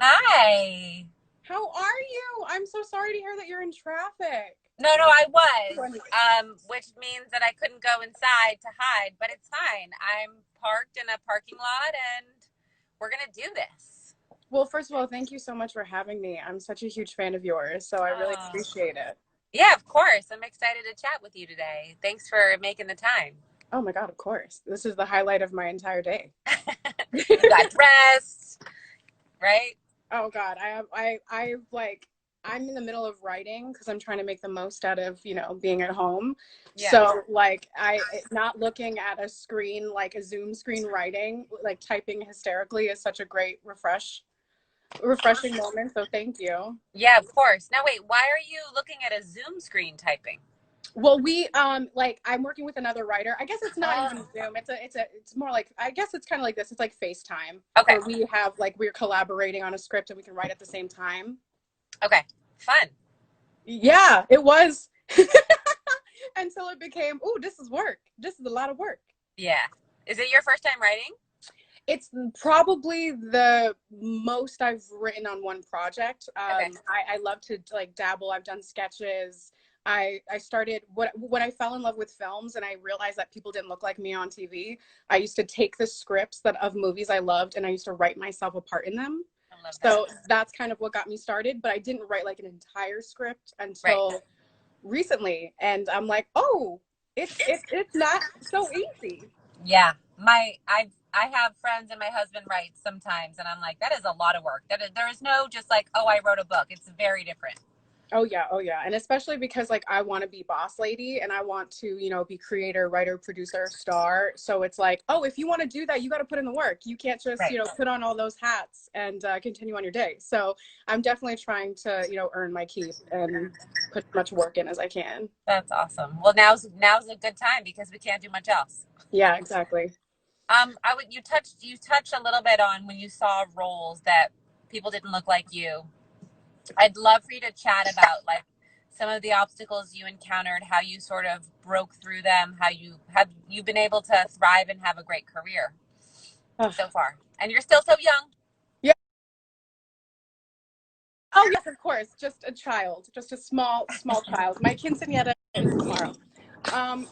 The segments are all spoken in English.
Hi. How are you? I'm so sorry to hear that you're in traffic. No, I was, which means that I couldn't go inside to hide, but it's fine. I'm parked in a parking lot and we're going to do this. Well, first of all, thank you so much for having me. I'm such a huge fan of yours, so I really Oh, appreciate it. yeah, of course. I'm excited to chat with you today. Thanks for making the time. Oh my God, of course. This is the highlight of my entire day. You got dressed, right? Oh God, I like I'm in the middle of writing because I'm trying to make the most out of, being at home. Yeah. So like not looking at a screen like a Zoom screen writing, like typing hysterically is such a great refreshing moment. So thank you. Yeah, of course. Now, wait, why are you looking at a Zoom screen typing? Well, we like I'm working with another writer. I guess it's not even Oh, Zoom. It's more like I guess it's kind of like this. It's like FaceTime okay. where we have like we're collaborating on a script and we can write at the same time. Okay. Fun. Yeah, it was until it became, oh, this is work. This is a lot of work. Yeah. Is it your first time writing? It's probably the most I've written on one project. Okay. I love to like dabble. I've done sketches. I started when I fell in love with films and I realized that people didn't look like me on TV. I used to take the scripts that of movies I loved and I used to write myself a part in them. I love that. So that's kind of what got me started. But I didn't write like an entire script Right. until recently, and I'm like, oh, it's not so easy. Yeah, I have friends and my husband writes sometimes, and I'm like, that is a lot of work. There is no just like, oh, I wrote a book. It's very different. Oh yeah, and especially because like I want to be boss lady and I want to be creator, writer, producer, star. So it's like, oh, if you want to do that, you got to put in the work. You can't just Right. put on all those hats and continue on your day. So I'm definitely trying to earn my keep and put as much work in as I can. That's awesome. Well, now's a good time because we can't do much else. Yeah, exactly. I would you touched a little bit on when you saw roles that people didn't look like you. I'd love for you to chat about like some of the obstacles you encountered, how you sort of broke through them, how you've been able to thrive and have a great career Ugh. so far. And you're still so young. Yeah. Oh yes, of course. Just a child, just a small child. My quinceañera is tomorrow. Um,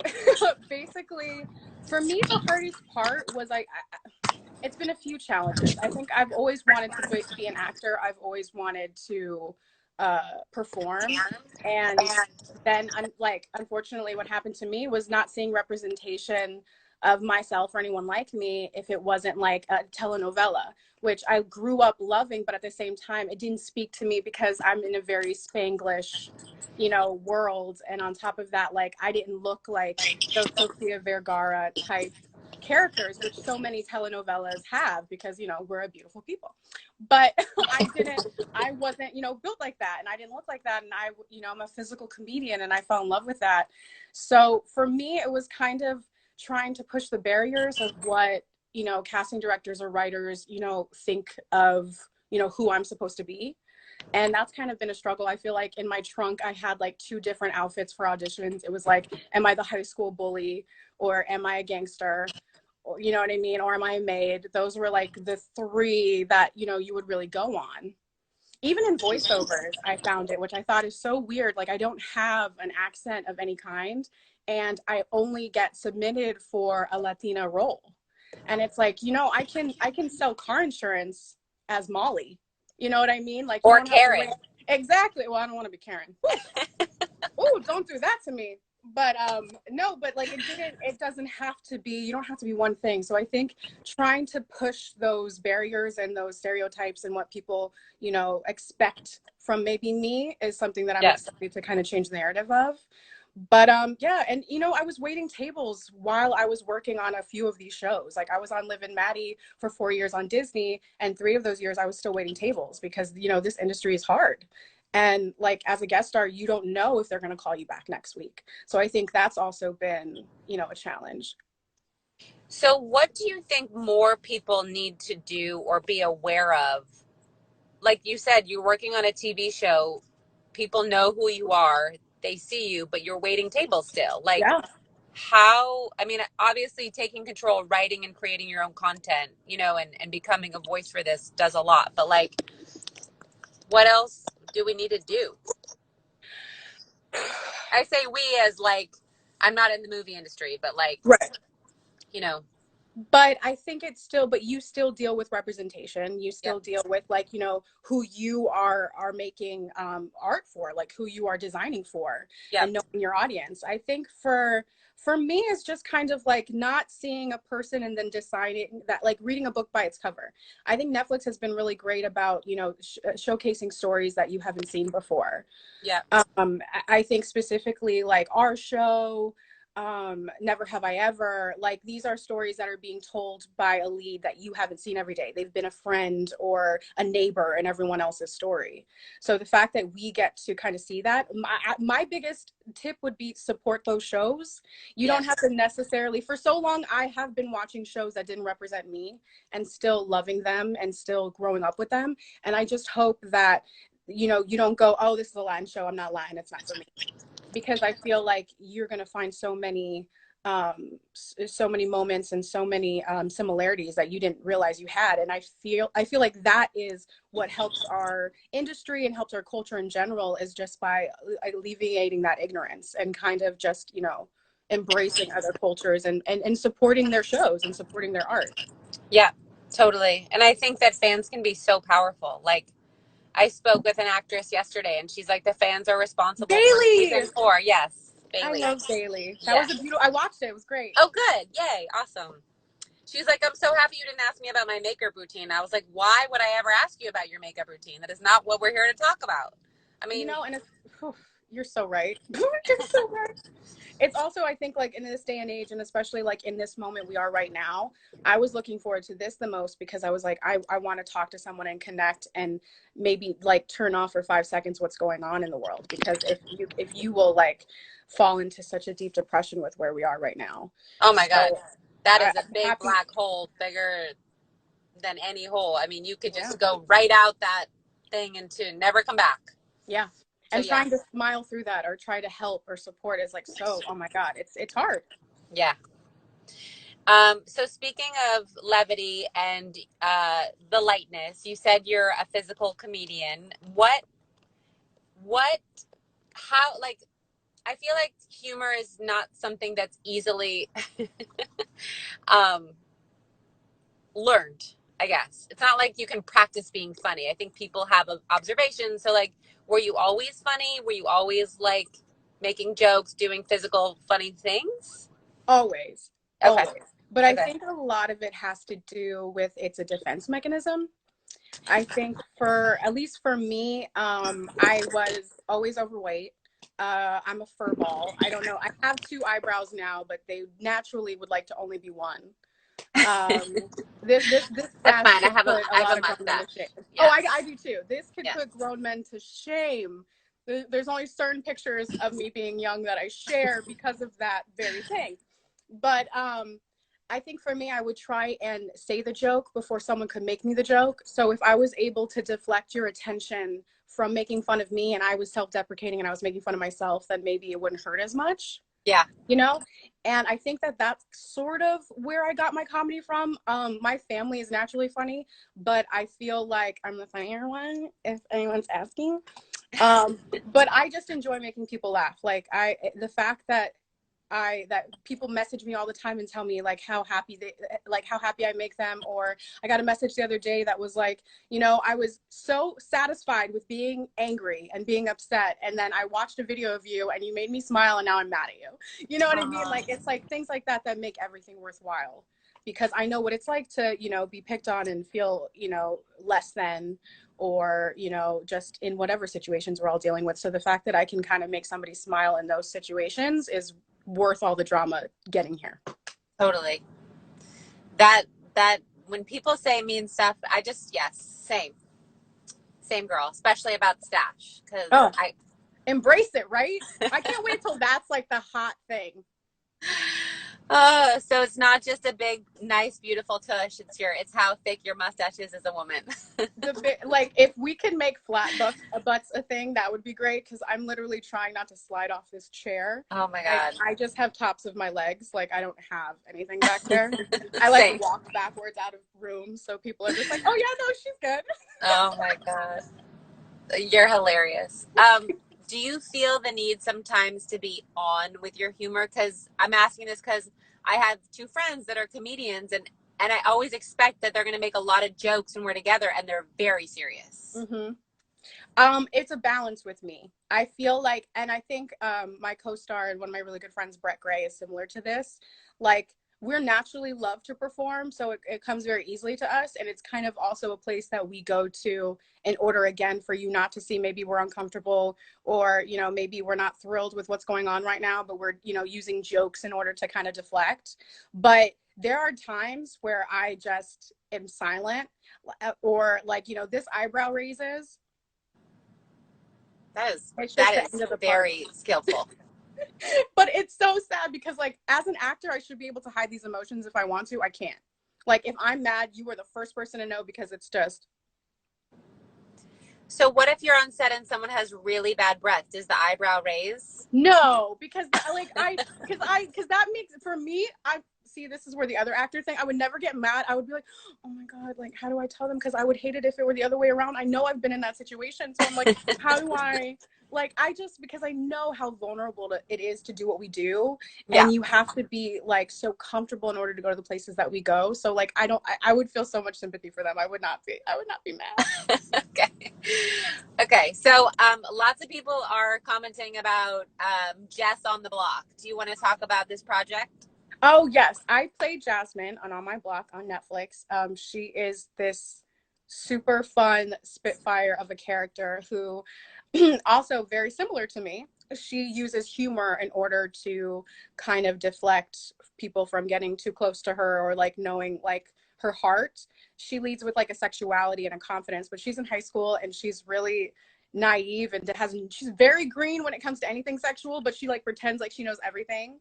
basically, for me, the hardest part was it's been a few challenges. I think I've always wanted to be an actor. I've always wanted to perform, and then unfortunately, what happened to me was not seeing representation of myself or anyone like me if it wasn't like a telenovela, which I grew up loving, but at the same time, it didn't speak to me because I'm in a very Spanglish, world. And on top of that, like I didn't look like those Sofia Vergara type characters, which so many telenovelas have because, we're a beautiful people. But I wasn't, built like that and I didn't look like that. And I'm a physical comedian and I fell in love with that. So for me, it was kind of trying to push the barriers of what casting directors or writers think of who I'm supposed to be, and that's kind of been a struggle. I feel like in my trunk I had like two different outfits for auditions. It was like, am I the high school bully or am I a gangster, or you know what I mean, or am I a maid? Those were like the three that you would really go on. Even in voiceovers I found it, which I thought is so weird. Like I don't have an accent of any kind and I only get submitted for a Latina role. And it's like, I can sell car insurance as Molly. You know what I mean? Like you Or don't have to wait. Karen. Exactly. Well, I don't want to be Karen. Oh, don't do that to me. But no, but like it doesn't have to be, you don't have to be one thing. So I think trying to push those barriers and those stereotypes and what people, expect from maybe me is something that I'm Yes. excited to kind of change the narrative of. But yeah, and I was waiting tables while I was working on a few of these shows. Like I was on Liv and Maddie for 4 years on Disney, and 3 of those years I was still waiting tables because this industry is hard. And like as a guest star, you don't know if they're going to call you back next week. So I think that's also been, a challenge. So, what do you think more people need to do or be aware of? Like you said, you're working on a TV show, people know who you are, they see you, but you're waiting tables still. Like, Yeah. I mean, obviously taking control, writing and creating your own content, and becoming a voice for this does a lot. But, like, what else do we need to do? I say we as like, I'm not in the movie industry, but like, Right. you know, But I think it's still, but you still deal with representation. You yep, still deal with, like, you know, who you are making art for, like who you are designing for, yep, and knowing your audience. I think for me, it's just kind of like not seeing a person and then deciding that, like reading a book by its cover. I think Netflix has been really great about, you know, showcasing stories that you haven't seen before. yep, I think specifically like our show, Never Have I Ever, like these are stories that are being told by a lead that you haven't seen every day. They've been a friend or a neighbor in everyone else's story. So the fact that we get to kind of see that, my biggest tip would be support those shows. You don't have yes, to necessarily, for so long I have been watching shows that didn't represent me and still loving them and still growing up with them. And I just hope that, you know, you don't go, oh, this is a Latin show, I'm not Latin, it's not for me. Because I feel like you're going to find so many moments and so many similarities that you didn't realize you had. And I feel like that is what helps our industry and helps our culture in general, is just by alleviating that ignorance and kind of just, you know, embracing other cultures and supporting their shows and supporting their art. yeah, totally. And I think that fans can be so powerful. Like, I spoke with an actress yesterday, and she's like, the fans are responsible for Bailey, season 4. Yes, I Bailey. love Bailey. That was Yes. a beautiful, I watched it, it was great. Oh, good. Yay. Awesome. She's like, I'm so happy you didn't ask me about my makeup routine. I was like, why would I ever ask you about your makeup routine? That is not what we're here to talk about. I You mean, know, and it's, whew, you're so right. You're so right. It's also, I think, like in this day and age, and especially like in this moment we are right now, I was looking forward to this the most, because I was like, I want to talk to someone and connect and maybe like turn off for 5 seconds what's going on in the world. Because if you will like fall into such a deep depression with where we are right now. oh my God, So that is a I'm big happy. black hole, bigger than any hole. I mean, you could Yeah. just go right out that thing and to never come back. Yeah. So And trying to yes, smile through that or try to help or support is like, so, oh my God, it's hard. yeah. So speaking of levity and the lightness, you said you're a physical comedian. What, how, like, I feel like humor is not something that's easily um, learned, I guess. It's not like you can practice being funny. I think people have observations. So, like, were you always funny? Were you always like making jokes, doing physical funny things? Always, Okay. always. But I Okay. think a lot of it has to do with, it's a defense mechanism. I think for, at least for me, I was always overweight. I'm a fur ball. I don't know. I have two eyebrows now, but they naturally would like to only be one. Um, this That's sash fine. could put a I have lot a of grown men to mustache. shame. Oh, Yes. I do too. This could Yes. put grown men to shame. There's only certain pictures of me being young that I share because of that very thing. But I think for me, I would try and say the joke before someone could make me the joke. So if I was able to deflect your attention from making fun of me and I was self-deprecating and I was making fun of myself, then maybe it wouldn't hurt as much, Yeah. you know. And I think that that's sort of where I got my comedy from. My family is naturally funny, but I feel like I'm the funnier one, if anyone's asking. But I just enjoy making people laugh. Like, the fact that people message me all the time and tell me like how happy I make them. Or I got a message the other day that was like, you know, I was so satisfied with being angry and being upset, and then I watched a video of you and you made me smile, and now I'm mad at you. You know what I mean? Like, it's like things like that that make everything worthwhile, because I know what it's like to, you know, be picked on and feel, you know, less than, or, you know, just in whatever situations we're all dealing with. So the fact that I can kind of make somebody smile in those situations is worth all the drama getting here. Totally. That that when people say mean stuff, I just yes, same girl, especially about stash because Oh, I. embrace it, right? I can't wait till that's like the hot thing. Oh, so it's not just a big, nice, beautiful tush. It's how thick your mustache is as a woman. Like, if we can make butts a thing, that would be great, because I'm literally trying not to slide off this chair. Oh my I, God. I just have tops of my legs. Like, I don't have anything back there. I like Same. walk backwards out of rooms, so people are just like, oh yeah, no, she's good. Oh my God. You're hilarious. Do you feel the need sometimes to be on with your humor? Because I'm asking this because I have two friends that are comedians, and I always expect that they're going to make a lot of jokes when we're together, and they're very serious. Mm-hmm. It's a balance with me. I feel like, and I think my co-star and one of my really good friends, Brett Gray, is similar to this. Like, we're naturally love to perform, so it comes very easily to us, and it's kind of also a place that we go to in order, again, for you not to see maybe we're uncomfortable, or maybe we're not thrilled with what's going on right now, but we're using jokes in order to kind of deflect. But there are times where I just am silent, or like this eyebrow raises. It's just That the is end of the party. very skillful. But it's so sad because, like, as an actor, I should be able to hide these emotions if I want to. I can't. Like, if I'm mad, you are the first person to know, because it's just. So what if you're on set and someone has really bad breath? Does the eyebrow raise? No, because because that makes, for me, I see, this is where the other actor thing, I would never get mad. I would be like, oh my God, like, how do I tell them? Because I would hate it if it were the other way around. I know I've been in that situation. So I'm like, how do I, like, because I know how vulnerable it is to do what we do. Yeah. And you have to be like so comfortable in order to go to the places that we go. So like, I would feel so much sympathy for them. I would not be mad. Okay. Okay. So lots of people are commenting about Jess on the Block. Do you want to talk about this project? Oh, yes. I played Jasmine On My Block on Netflix. She is this super fun spitfire of a character who also very similar to me. She uses humor in order to kind of deflect people from getting too close to her, or like knowing like her heart. She leads with like a sexuality and a confidence, but she's in high school and she's really naive and she's very green when it comes to anything sexual, but she like pretends like she knows everything.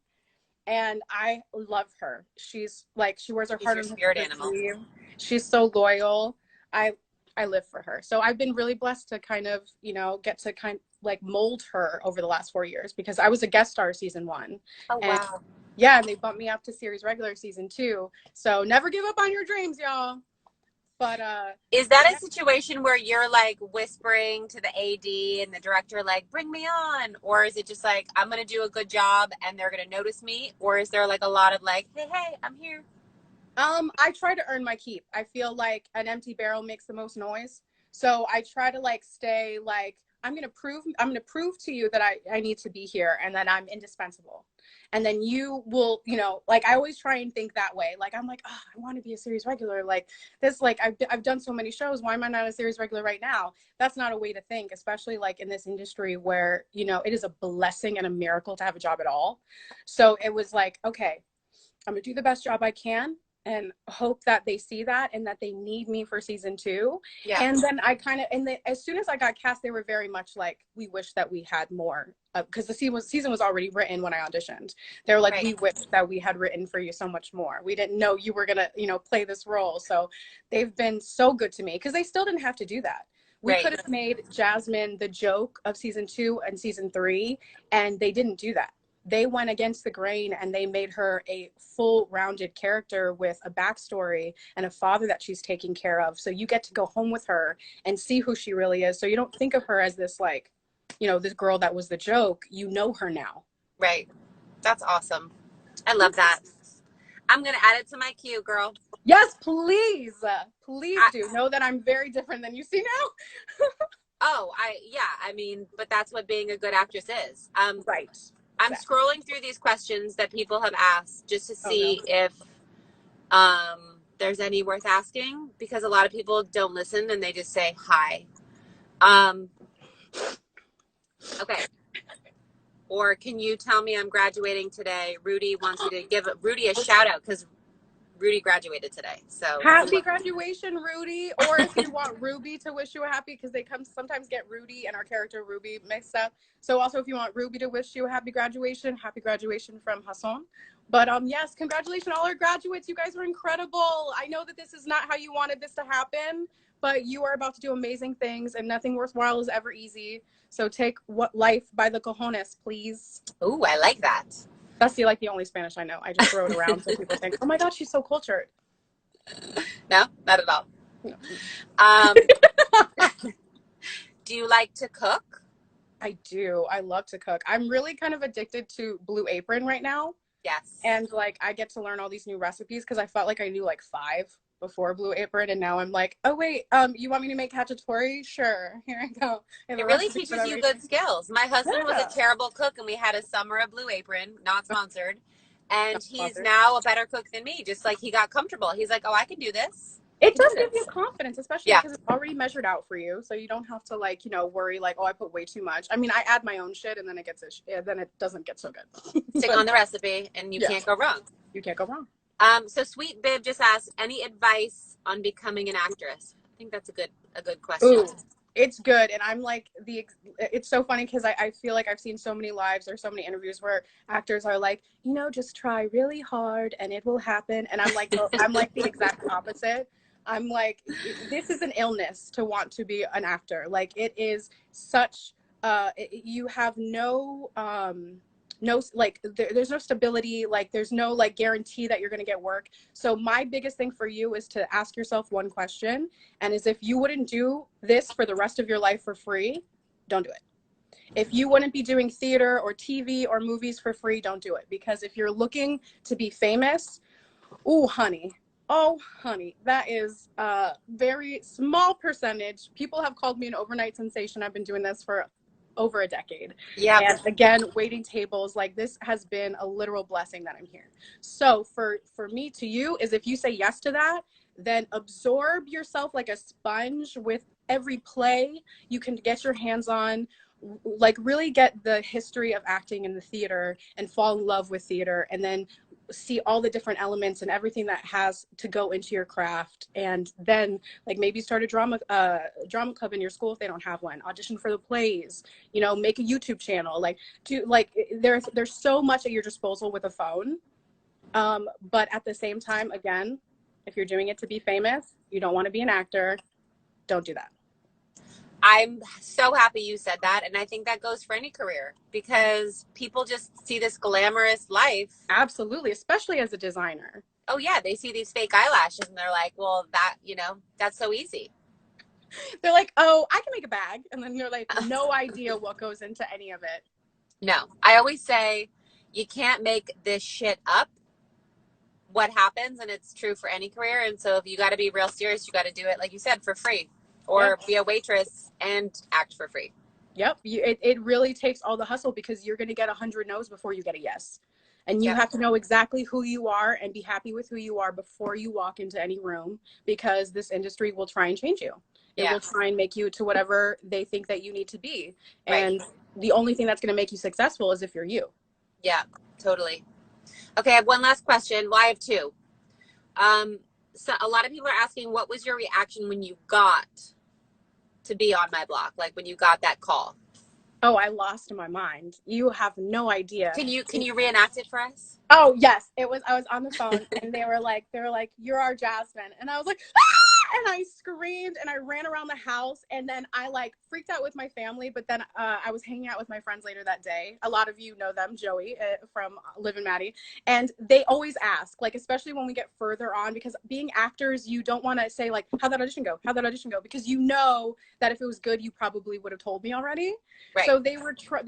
And I love her. She's like, she wears her She's heart your on spirit her animal. sleeve. She's so loyal. I live for her. So I've been really blessed to kind of, get to kind of like mold her over the last 4 years, because I was a guest star season 1. Oh, And wow. yeah, and they bumped me up to series regular season 2. So never give up on your dreams, y'all. But Is that a situation where you're like whispering to the AD and the director, like, bring me on? Or is it just like, I'm going to do a good job and they're going to notice me? Or is there like a lot of like, hey, I'm here? I try to earn my keep. I feel like an empty barrel makes the most noise. So I try to like stay like, I'm gonna prove to you that I need to be here and that I'm indispensable. And then you will, like, I always try and think that way. Like, I'm like, oh, I want to be a series regular. Like this, like I've done so many shows. Why am I not a series regular right now? That's not a way to think, especially like in this industry where, it is a blessing and a miracle to have a job at all. So it was like, okay, I'm gonna do the best job I can and hope that they see that and that they need me for season 2. Yeah. And then I kind of, as soon as I got cast, they were very much like, we wish that we had more, because the season was already written when I auditioned. They were like, Right. we wish that we had written for you so much more. We didn't know you were gonna, play this role. So they've been so good to me, because they still didn't have to do that. We Right. could have made Jasmine the joke of season 2 and season 3, and they didn't do that. They went against the grain and they made her a full rounded character with a backstory and a father that she's taking care of. So you get to go home with her and see who she really is. So you don't think of her as this, like, this girl that was the joke. You know her now. Right. That's awesome. I love that. I'm going to add it to my queue, girl. Yes, please. Please do. Know that I'm very different than you see now. I mean, but that's what being a good actress is. Right. I'm scrolling through these questions that people have asked just to see if there's any worth asking, because a lot of people don't listen and they just say hi. Okay. Or can you tell me I'm graduating today? Rudy wants you to give Rudy a shout out because Rudy graduated today. So happy graduation, Rudy. Or if you want Ruby to wish you a happy, because they sometimes get Rudy and our character Ruby mixed up. So also if you want Ruby to wish you a happy graduation from Hassan. But yes, congratulations all our graduates. You guys were incredible. I know that this is not how you wanted this to happen, but you are about to do amazing things, and nothing worthwhile is ever easy. So take life by the cojones, please. Ooh, I like that. That's the only Spanish I know. I just throw it around so people think, oh my God, she's so cultured. No, not at all. No. Do you like to cook? I do. I love to cook. I'm really kind of addicted to Blue Apron right now. Yes. And like I get to learn all these new recipes because I felt like I knew like 5 before Blue Apron, and now I'm like, oh wait, you want me to make cacciatore? Sure, here I go. And It the really recipe and teaches you everything. good skills. My husband was a Yeah. terrible cook, and we had a summer of Blue Apron, not sponsored. And Not he's sponsored. now a better cook than me. Just like he got comfortable. He's like, oh, I can do this. I It can do does give you this. confidence, especially Yeah. because it's already measured out for you, so you don't have to like worry like, oh, I put way too much. I mean, I add my own shit, and then then it doesn't get so good. Stick But on the recipe, and you yeah, can't go wrong. you can't go wrong. So Sweet Bib just asked, any advice on becoming an actress? I think that's a good question. Ooh, it's good. And I'm like, it's so funny because I feel like I've seen so many lives or so many interviews where actors are like, just try really hard and it will happen. And I'm like, I'm like the exact opposite. I'm like, this is an illness to want to be an actor. Like it is such, you have there's no stability, like there's no like guarantee that you're going to get work. So my biggest thing for you is to ask yourself one question, and is if you wouldn't do this for the rest of your life for free, don't do it. If you wouldn't be doing theater or TV or movies for free, don't do it. Because if you're looking to be famous, oh honey, that is a very small percentage. People have called me an overnight sensation. I've been doing this for over a decade. Yeah. And again, waiting tables, like this has been a literal blessing that I'm here. So for me to you is, if you say yes to that, then absorb yourself like a sponge with every play you can get your hands on. Like really get the history of acting in the theater and fall in love with theater, and then see all the different elements and everything that has to go into your craft. And then like maybe start a drama club in your school if they don't have one, audition for the plays, make a YouTube channel, there's so much at your disposal with a phone. But at the same time, again, if you're doing it to be famous, you don't want to be an actor, don't do that. I'm so happy you said that. And I think that goes for any career, because people just see this glamorous life. Absolutely. Especially as a designer. Oh yeah. They see these fake eyelashes and they're like, well, that's so easy. They're like, oh, I can make a bag. And then they're like, no idea what goes into any of it. No, I always say you can't make this shit up. What happens, and it's true for any career. And so if you got to be real serious, you got to do it, like you said, for free, or be a waitress and act for free. Yep. It really takes all the hustle, because you're going to get 100 no's before you get a yes. And you have to know exactly who you are and be happy with who you are before you walk into any room, because this industry will try and change you. It will try and make you to whatever they think that you need to be. And the only thing that's going to make you successful is if you're you. Yeah, totally. Okay, I have one last question. Well, I have 2. So a lot of people are asking, what was your reaction when you got to be on my block? Like when you got that call? Oh, I lost my mind. You have no idea. Can you reenact it for us? Oh yes, I was on the phone and they were like, you're our Jasmine, and I was like, ah! And I screamed and I ran around the house, and then I like freaked out with my family. But then I was hanging out with my friends later that day. A lot of you know them, Joey from Liv and Maddie, and they always ask, like, especially when we get further on, because being actors, you don't want to say like, how'd that audition go? How'd that audition go? Because you know that if it was good, you probably would have told me already. Right. So they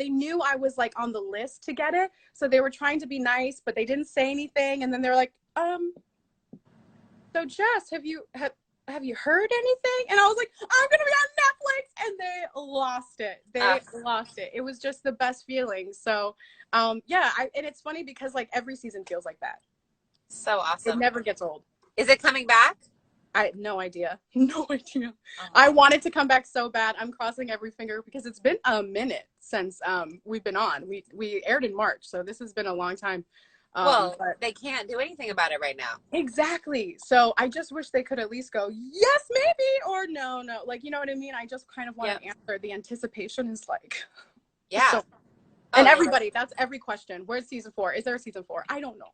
knew I was like on the list to get it, so they were trying to be nice, but they didn't say anything. And then they're like, so Jess, have you heard anything? And I was like, I'm gonna be on Netflix, and they lost it. It was just the best feeling. So and it's funny because like every season feels like that. So awesome. It never gets old. Is it coming back? I had no idea. No idea. Oh. I wanted to come back so bad. I'm crossing every finger, because it's been a minute since we've been on. We aired in March, so this has been a long time. But they can't do anything about it right now. Exactly. So I just wish they could at least go, yes, maybe, or no. Like, you know what I mean? I just kind of want an answer. The anticipation is like, and everybody, that's every question. Where's season 4? Is there a season 4? I don't know.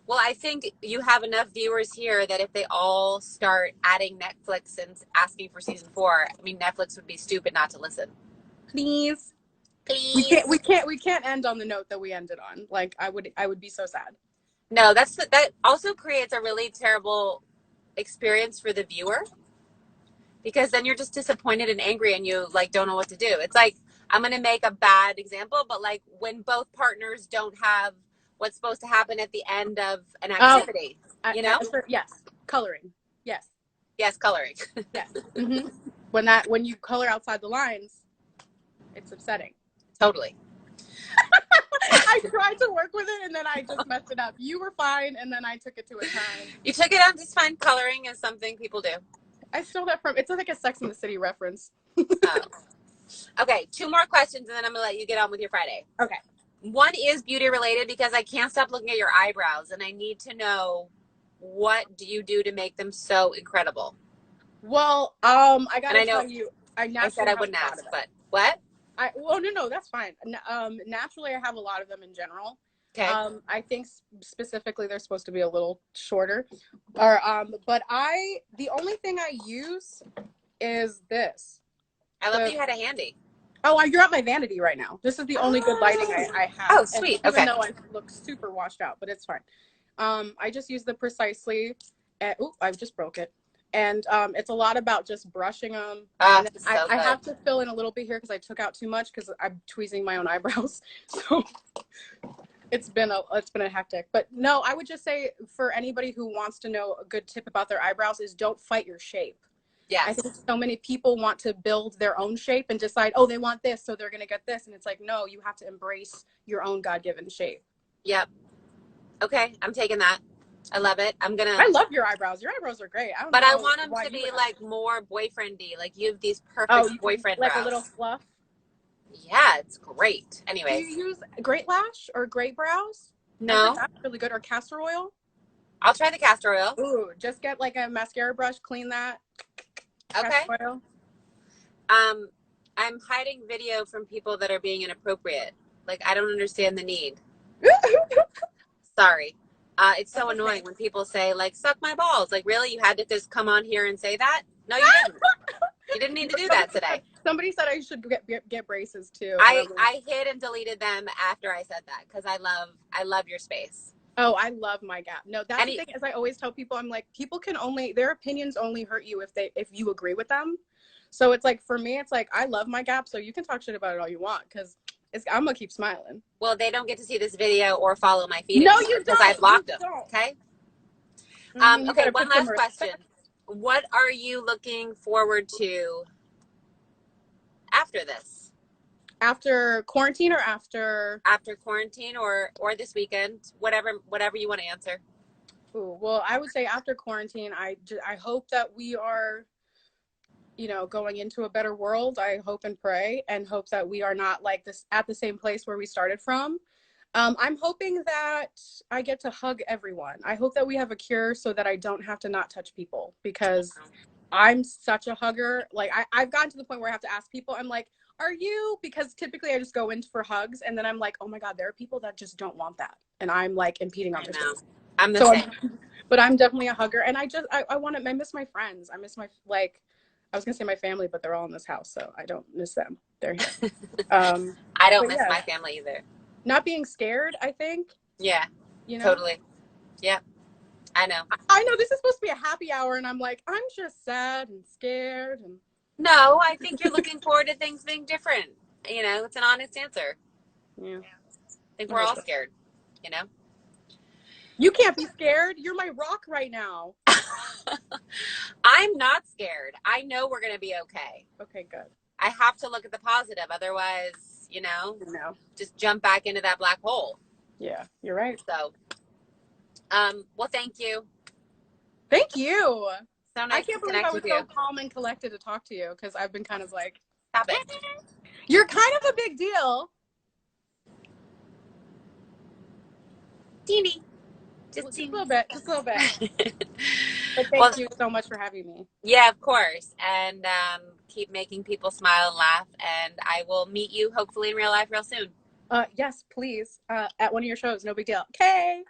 Well, I think you have enough viewers here that if they all start adding Netflix and asking for season 4, I mean, Netflix would be stupid not to listen. Please. We can't end on the note that we ended on. Like, I would be so sad. No, that also creates a really terrible experience for the viewer, because then you're just disappointed and angry and you like don't know what to do. It's like, I'm going to make a bad example, but like when both partners don't have what's supposed to happen at the end of an activity, you know? Yes. Coloring. Yes. Yes, coloring. Yes. Mm-hmm. When you color outside the lines, it's upsetting. Totally. I tried to work with it and then I just messed it up. You were fine, and then I took it to a turn. You took it on just fine. Coloring is something people do. I stole that from, it's like a Sex and the City reference. Oh. Okay, 2 more questions and then I'm gonna let you get on with your Friday. Okay. One is beauty related because I can't stop looking at your eyebrows and I need to know, what do you do to make them so incredible? Well, I gotta tell you, I said I wouldn't ask, but what? No, that's fine. Naturally, I have a lot of them in general. Okay. I think specifically they're supposed to be a little shorter, but the only thing I use is this. I love that you had a handy. Oh, you're at my vanity right now. This is the only good lighting I have. Oh, sweet. And even though I look super washed out, but it's fine. I just use the Precisely. I just broke it. And it's a lot about just brushing them. I have to fill in a little bit here because I took out too much because I'm tweezing my own eyebrows. So it's been a hectic. But no, I would just say for anybody who wants to know a good tip about their eyebrows is don't fight your shape. Yeah. I think so many people want to build their own shape and decide, oh, they want this, so they're going to get this. And it's like, no, you have to embrace your own God-given shape. Yep. Okay, I'm taking that. I love it. I love your eyebrows. Your eyebrows are great. I want them to be like more boyfriendy. Like you have these perfect boyfriend brows. Like a little fluff. Yeah, it's great. Anyways. Do you use Great Lash or Great Brows? No. That's really good. Or castor oil? I'll try the castor oil. Ooh, just get like a mascara brush, clean that. Okay. Castor oil. I'm hiding video from people that are being inappropriate. Like I don't understand the need. Sorry. It's so annoying when people say like, suck my balls. Like really, you had to just come on here and say that? No, you didn't. You didn't need to do that today. Somebody said I should get braces too. I hid and deleted them after I said that because I love your space. Oh, I love my gap. No, that's the thing, as I always tell people, I'm like, people can their opinions only hurt you if you agree with them. So it's like, for me, it's like, I love my gap, so you can talk shit about it all you want, because I'm going to keep smiling. Well, they don't get to see this video or follow my feed. No, you don't. Because I blocked them, okay? Okay, one last question. What are you looking forward to after this? After quarantine or after quarantine or this weekend, whatever you want to answer. Ooh, well, I would say after quarantine, I hope that we are, going into a better world. I hope and pray and hope that we are not like this at the same place where we started from. I'm hoping that I get to hug everyone. I hope that we have a cure so that I don't have to not touch people, because I'm such a hugger. Like I've gotten to the point where I have to ask people, I'm like, are you, because typically I just go in for hugs and then I'm like, oh my God, there are people that just don't want that. And I'm like impeding on this. I'm the same. But I'm definitely a hugger. And I miss my friends. I miss I was going to say my family, but they're all in this house. So I don't miss them. They're here. I don't miss my family either. Not being scared, I think. Yeah, totally. Yeah, I know. I know this is supposed to be a happy hour and I'm like, I'm just sad and scared. And no, I think you're looking forward to things being different. It's an honest answer. Yeah. I think we're all scared, You can't be scared. You're my rock right now. I'm not scared. I know we're going to be okay. Okay, good. I have to look at the positive. Otherwise, just jump back into that black hole. Yeah, you're right. So, well, thank you. Thank you. So nice. I can't believe I was so calm and collected to talk to you, because I've been kind of like, stop it. You're kind of a big deal. Teeny. Just a little bit. But thank you so much for having me. Yeah, of course. And keep making people smile and laugh. And I will meet you hopefully in real life real soon. Yes, please. At one of your shows. No big deal. Okay.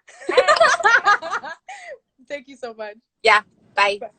Thank you so much. Yeah. Bye. Bye.